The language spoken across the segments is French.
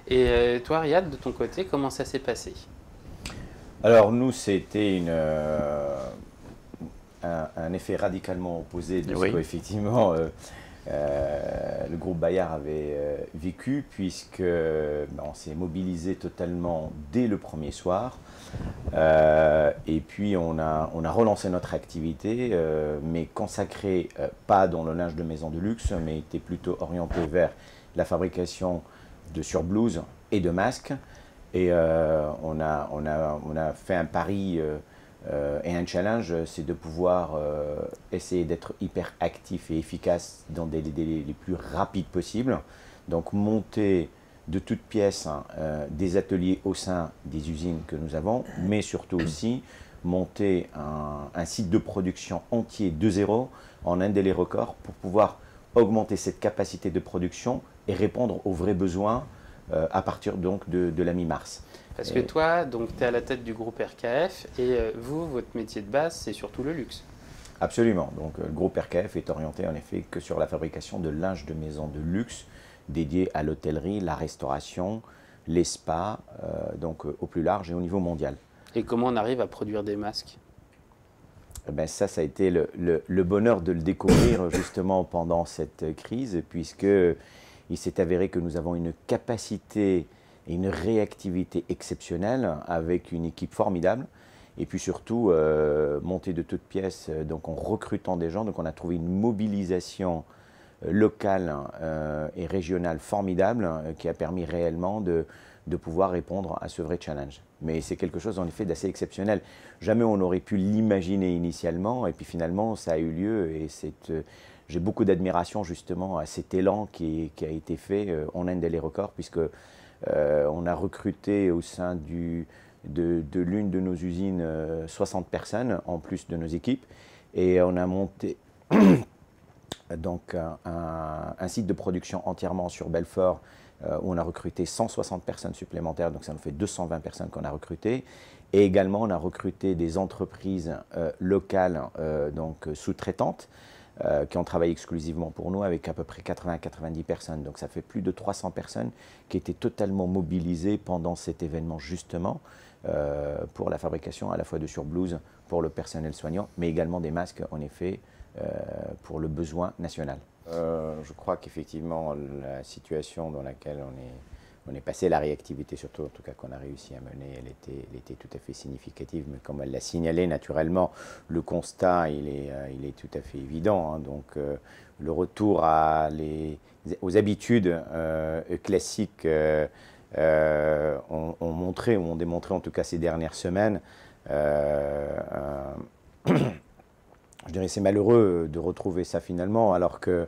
Et toi, Riyad, de ton côté, comment ça s'est passé? Alors nous, c'était un effet radicalement opposé de ce Oui. qu'effectivement le groupe Bayard avait vécu, puisque on s'est mobilisé totalement dès le premier soir. Et puis on a relancé notre activité, mais consacrée pas dans le linge de maison de luxe, mais était plutôt orientée vers la fabrication de surblouses et de masques. Et on a fait un pari et un challenge, c'est de pouvoir essayer d'être hyper actif et efficace dans des délais les plus rapides possibles. Donc monter de toutes pièces des ateliers au sein des usines que nous avons, mais surtout aussi monter un site de production entier de zéro en un délai record pour pouvoir augmenter cette capacité de production et répondre aux vrais besoins à partir donc de la mi-mars. Parce que toi, donc, tu es à la tête du groupe RKF et vous, votre métier de base, c'est surtout le luxe. Absolument. Donc le groupe RKF est orienté en effet que sur la fabrication de linge de maison de luxe dédié à l'hôtellerie, la restauration, les spas, donc au plus large et au niveau mondial. Et comment on arrive à produire des masques? Eh ben ça a été le bonheur de le découvrir justement pendant cette crise, puisque il s'est avéré que nous avons une capacité et une réactivité exceptionnelle avec une équipe formidable. Et puis surtout, monter de toutes pièces, donc en recrutant des gens. Donc on a trouvé une mobilisation locale et régionale formidable qui a permis réellement de pouvoir répondre à ce vrai challenge. Mais c'est quelque chose en effet d'assez exceptionnel. Jamais on n'aurait pu l'imaginer initialement, et puis finalement ça a eu lieu. Et j'ai beaucoup d'admiration justement à cet élan qui a été fait en un délai record, puisque on a recruté au sein de l'une de nos usines 60 personnes en plus de nos équipes, et on a monté donc un site de production entièrement sur Belfort où on a recruté 160 personnes supplémentaires, donc ça nous fait 220 personnes qu'on a recrutées. Et également, on a recruté des entreprises locales, donc sous-traitantes, qui ont travaillé exclusivement pour nous avec à peu près 80-90 personnes. Donc ça fait plus de 300 personnes qui étaient totalement mobilisées pendant cet événement justement pour la fabrication à la fois de surblouses pour le personnel soignant, mais également des masques en effet pour le besoin national. Je crois qu'effectivement la situation dans laquelle on est passé, la réactivité surtout, en tout cas qu'on a réussi à mener, elle était tout à fait significative, mais comme elle l'a signalé, naturellement, le constat, il est tout à fait évident. Hein. Donc, le retour aux habitudes classiques ont montré, ou ont démontré en tout cas ces dernières semaines, je dirais c'est malheureux de retrouver ça finalement, alors que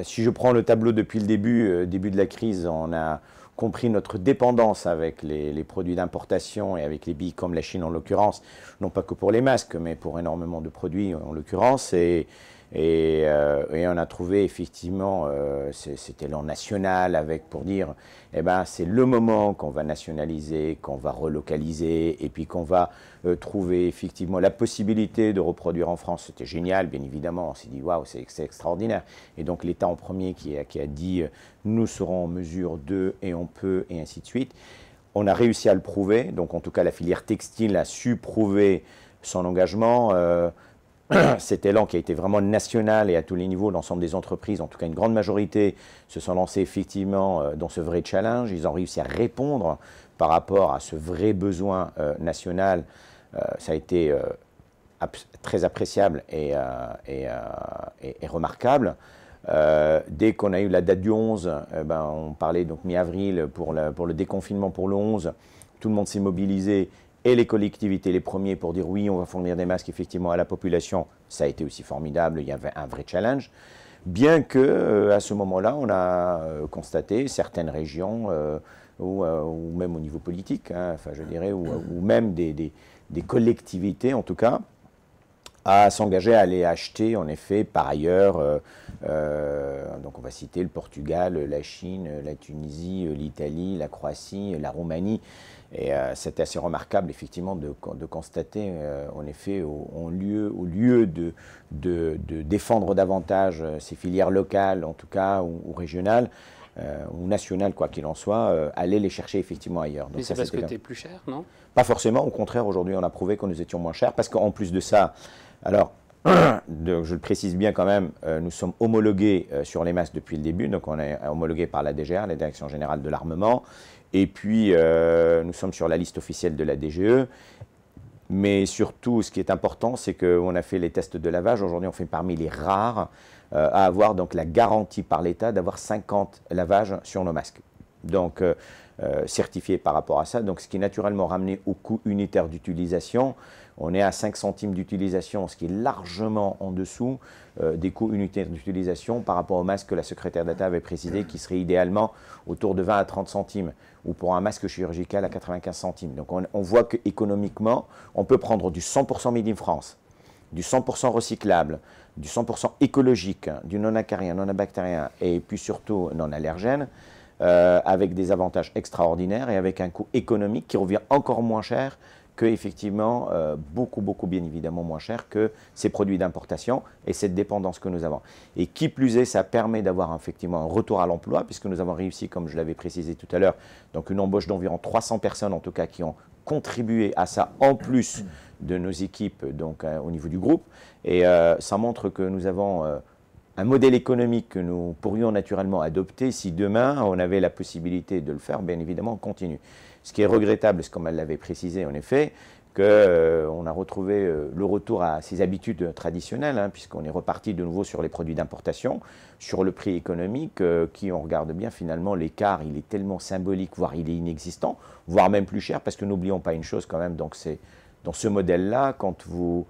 si je prends le tableau depuis le début de la crise, on a compris notre dépendance avec les produits d'importation et avec les pays comme la Chine en l'occurrence, non pas que pour les masques, mais pour énormément de produits en l'occurrence. Et on a trouvé effectivement cet élan national avec pour dire eh ben, c'est le moment qu'on va nationaliser, qu'on va relocaliser et puis qu'on va trouver effectivement la possibilité de reproduire en France. C'était génial, bien évidemment. On s'est dit waouh, c'est extraordinaire. Et donc l'État en premier qui a dit nous serons en mesure de et on peut et ainsi de suite. On a réussi à le prouver. Donc en tout cas la filière textile a su prouver son engagement. Cet élan qui a été vraiment national et à tous les niveaux, l'ensemble des entreprises, en tout cas une grande majorité, se sont lancées effectivement dans ce vrai challenge. Ils ont réussi à répondre par rapport à ce vrai besoin national. Ça a été très appréciable et remarquable. Dès qu'on a eu la date du 11, ben, on parlait donc mi-avril pour le déconfinement pour le 11. Tout le monde s'est mobilisé et les collectivités les premiers pour dire oui, on va fournir des masques effectivement à la population. Ça a été aussi formidable, il y avait un vrai challenge. Bien que à ce moment-là, on a constaté certaines régions, ou même au niveau politique, hein, enfin, je dirais, ou même des collectivités en tout cas, à s'engager à aller acheter en effet par ailleurs. Donc on va citer le Portugal, la Chine, la Tunisie, l'Italie, la Croatie, la Roumanie. Et c'est assez remarquable effectivement de constater en effet au lieu de défendre davantage ces filières locales en tout cas ou régionales, ou nationales, quoi qu'il en soit, aller les chercher effectivement ailleurs. Donc mais c'est parce que tu es plus cher, non? Pas forcément, au contraire, aujourd'hui on a prouvé que nous étions moins chers, parce qu'en plus de ça, alors, je le précise bien quand même, nous sommes homologués sur les masques depuis le début, donc on est homologué par la DGA, la Direction Générale de l'Armement, et puis nous sommes sur la liste officielle de la DGE, mais surtout ce qui est important, c'est qu'on a fait les tests de lavage, aujourd'hui on fait parmi les rares à avoir donc la garantie par l'État d'avoir 50 lavages sur nos masques. Donc certifié par rapport à ça, donc ce qui est naturellement ramené au coût unitaire d'utilisation. On est à 5 centimes d'utilisation, ce qui est largement en dessous des coûts unitaires d'utilisation par rapport au masque que la secrétaire d'État avait précisé qui serait idéalement autour de 20 à 30 centimes ou pour un masque chirurgical à 95 centimes. Donc on voit qu'économiquement, on peut prendre du 100% Made in France, du 100% recyclable, du 100% écologique, du non-acarien, non-bactérien et puis surtout non-allergène, avec des avantages extraordinaires et avec un coût économique qui revient encore moins cher que, effectivement, beaucoup bien évidemment moins cher que ces produits d'importation et cette dépendance que nous avons. Et qui plus est, ça permet d'avoir effectivement un retour à l'emploi, puisque nous avons réussi, comme je l'avais précisé tout à l'heure, donc une embauche d'environ 300 personnes en tout cas qui ont contribué à ça en plus de nos équipes donc, au niveau du groupe. Et ça montre que nous avons un modèle économique que nous pourrions naturellement adopter si demain on avait la possibilité de le faire, bien évidemment on continue. Ce qui est regrettable, c'est comme elle l'avait précisé en effet, qu'on a retrouvé le retour à ses habitudes traditionnelles, hein, puisqu'on est reparti de nouveau sur les produits d'importation, sur le prix économique, qui on regarde bien finalement l'écart, il est tellement symbolique, voire il est inexistant, voire même plus cher, parce que n'oublions pas une chose quand même, donc c'est dans ce modèle-là, quand vous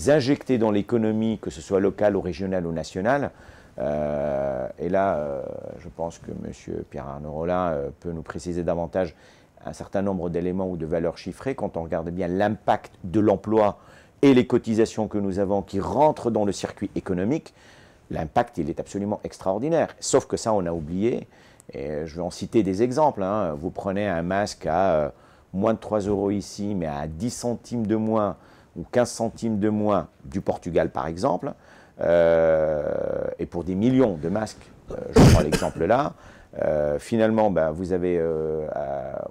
injectez dans l'économie, que ce soit locale ou régionale ou nationale, et là, je pense que M. Pierre-Arnaud Rollin peut nous préciser davantage un certain nombre d'éléments ou de valeurs chiffrées, quand on regarde bien l'impact de l'emploi et les cotisations que nous avons qui rentrent dans le circuit économique, l'impact, il est absolument extraordinaire. Sauf que ça, on a oublié, et je vais en citer des exemples. Hein. Vous prenez un masque à moins de 3 € ici, mais à 10 centimes de moins ou 15 centimes de moins du Portugal, par exemple, et pour des millions de masques, je prends l'exemple là, finalement, ben, vous avez,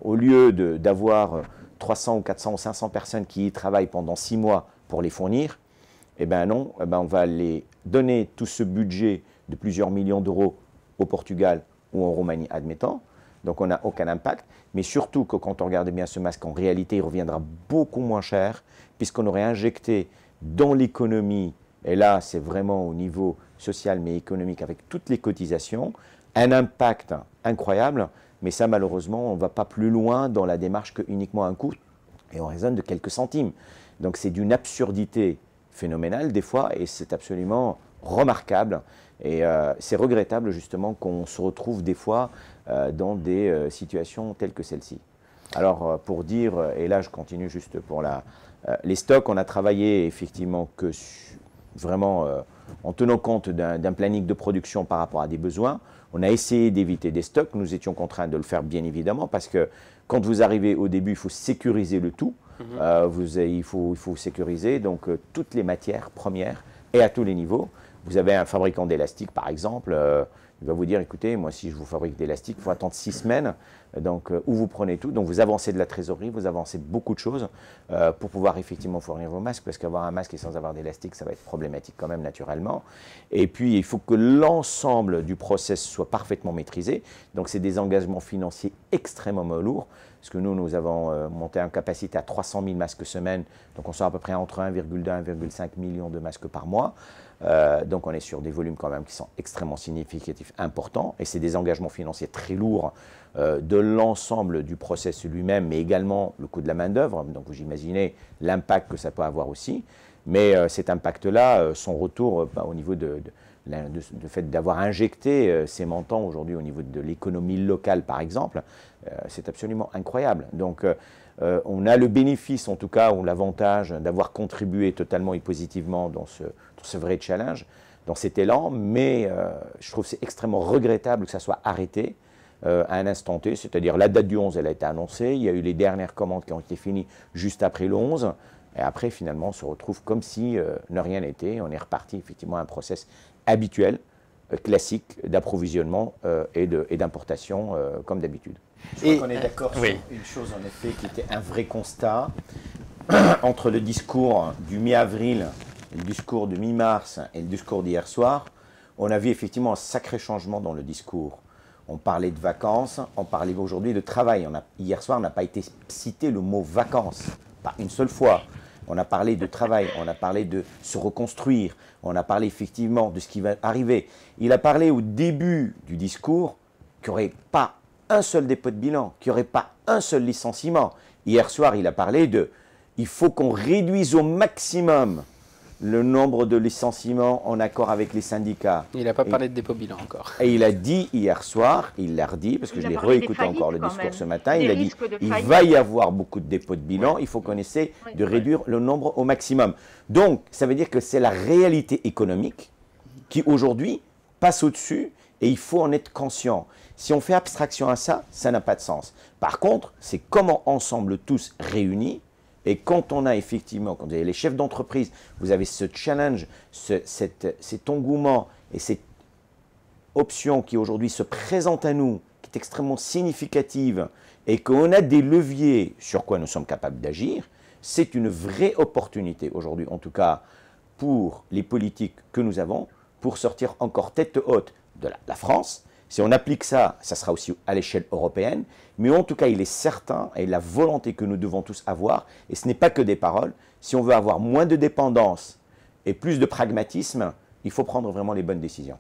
au lieu d'avoir 300 ou 400 ou 500 personnes qui y travaillent pendant 6 mois pour les fournir, eh ben non, eh ben on va les donner tout ce budget de plusieurs millions d'euros au Portugal ou en Roumanie, admettons. Donc on n'a aucun impact. Mais surtout que quand on regarde bien ce masque, en réalité, il reviendra beaucoup moins cher puisqu'on aurait injecté dans l'économie, et là c'est vraiment au niveau social mais économique avec toutes les cotisations, un impact incroyable, mais ça malheureusement on ne va pas plus loin dans la démarche que uniquement un coût, et on raisonne de quelques centimes. Donc c'est d'une absurdité phénoménale des fois, et c'est absolument remarquable, et c'est regrettable justement qu'on se retrouve des fois dans des situations telles que celle-ci. Alors pour dire, et là je continue juste pour les stocks, on a travaillé effectivement que vraiment en tenant compte d'un planning de production par rapport à des besoins. On a essayé d'éviter des stocks, nous étions contraints de le faire bien évidemment, parce que quand vous arrivez au début, il faut sécuriser le tout, il faut sécuriser donc toutes les matières premières et à tous les niveaux. Vous avez un fabricant d'élastique par exemple, il va vous dire, écoutez, moi si je vous fabrique d'élastique, il faut attendre 6 semaines, donc où vous prenez tout, donc vous avancez de la trésorerie, vous avancez beaucoup de choses pour pouvoir effectivement fournir vos masques, parce qu'avoir un masque et sans avoir d'élastique, ça va être problématique quand même naturellement. Et puis il faut que l'ensemble du process soit parfaitement maîtrisé, donc c'est des engagements financiers extrêmement lourds, parce que nous avons monté en capacité à 300 000 masques semaine, donc on sort à peu près entre 1,2 et 1,5 million de masques par mois. Donc on est sur des volumes quand même qui sont extrêmement significatifs, importants, et c'est des engagements financiers très lourds de l'ensemble du process lui-même, mais également le coût de la main-d'œuvre. Donc vous imaginez l'impact que ça peut avoir aussi, mais cet impact-là, son retour au niveau de fait d'avoir injecté ces montants aujourd'hui au niveau de l'économie locale par exemple, c'est absolument incroyable. Donc on a le bénéfice en tout cas, ou l'avantage d'avoir contribué totalement et positivement dans ce vrai challenge, dans cet élan, mais je trouve que c'est extrêmement regrettable que ça soit arrêté à un instant T, c'est-à-dire la date du 11, elle a été annoncée, il y a eu les dernières commandes qui ont été finies juste après le 11, et après finalement on se retrouve comme si ne rien n'était, on est reparti effectivement à un process habituel, classique d'approvisionnement et d'importation comme d'habitude. Je crois qu'on est d'accord sur une chose en effet qui était un vrai constat entre le discours du mi-avril, le discours du mi-mars et le discours d'hier soir. On a vu effectivement un sacré changement dans le discours. On parlait de vacances, on parlait aujourd'hui de travail. Hier soir, on n'a pas été cité le mot vacances, pas une seule fois. On a parlé de travail, on a parlé de se reconstruire, on a parlé effectivement de ce qui va arriver. Il a parlé au début du discours qu'il n'y aurait pas un seul dépôt de bilan, qu'il n'y aurait pas un seul licenciement. Hier soir, il a parlé de « il faut qu'on réduise au maximum le nombre de licenciements en accord avec les syndicats ». Il n'a pas parlé de dépôt de bilan encore. Et il a dit hier soir, il l'a redit, parce que je l'ai réécouté encore le discours ce matin, il a dit il va y avoir beaucoup de dépôts de bilan, il faut qu'on essaie de réduire le nombre au maximum. Donc, ça veut dire que c'est la réalité économique qui aujourd'hui passe au-dessus et il faut en être conscient. Si on fait abstraction à ça, ça n'a pas de sens. Par contre, c'est comment ensemble tous réunis. Et quand on a effectivement, quand vous avez les chefs d'entreprise, vous avez ce challenge, cet engouement et cette option qui aujourd'hui se présente à nous, qui est extrêmement significative, et qu'on a des leviers sur quoi nous sommes capables d'agir, c'est une vraie opportunité aujourd'hui, en tout cas pour les politiques que nous avons, pour sortir encore tête haute de la France. Si on applique ça, ça sera aussi à l'échelle européenne. Mais en tout cas, il est certain, et la volonté que nous devons tous avoir, et ce n'est pas que des paroles, si on veut avoir moins de dépendance et plus de pragmatisme, il faut prendre vraiment les bonnes décisions.